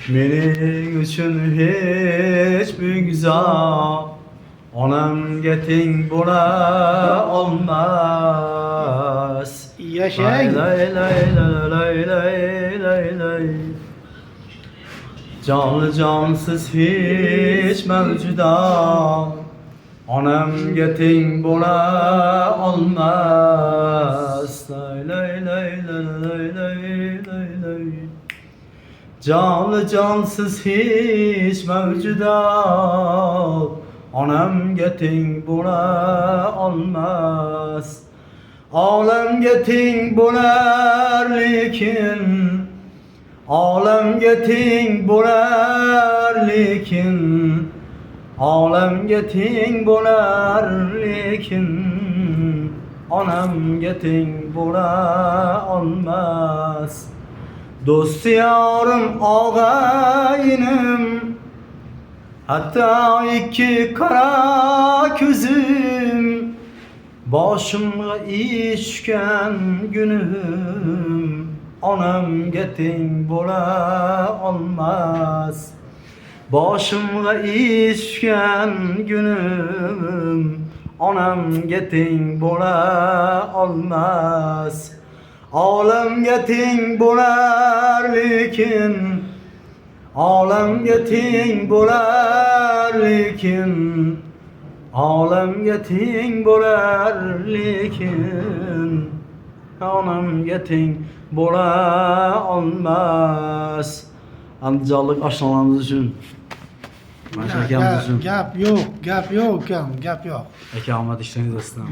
Mening uchun hiçbir güzel onamga teng bo'la olmas. Yashang. Lay lay lay lay lay lay lay. Canlı cansız hiç mevcuda onamga teng bo'la olmas. Lay lay lay lay lay lay lay lay. Canlı cansız hiç mevcuda onamga teng bo'la olmas. Olamga teng bo'lar lekin olamga teng bo'lar lekin olamga teng bo'lar lekin onamga teng bo'la olmas. Do'st yorim og'ayinim hatta ikki qora ko'zim boshimga ish tushgan gunim onamga teng bo'la olmas. Boshimga ish tushgan gunim onamga teng bo'la olmas. Olamga teng bo'lar lekin olamga teng bo'lar lekin olamga teng bo'lar lekin onamga teng bo'la olmas. Andijonlik oshnalarimiz uchun mana shu akamiz uchun Gap yo'q, gap yo'q ukam, gap yo'q. aka omad ishlaymiz do'stim.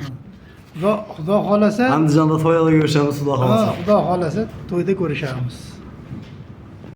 Xudo xolasa, Andijonda to'yda ko'rishamiz, xudo ha, xohlasa. Xudo xolasa to'yda ko'rishamiz.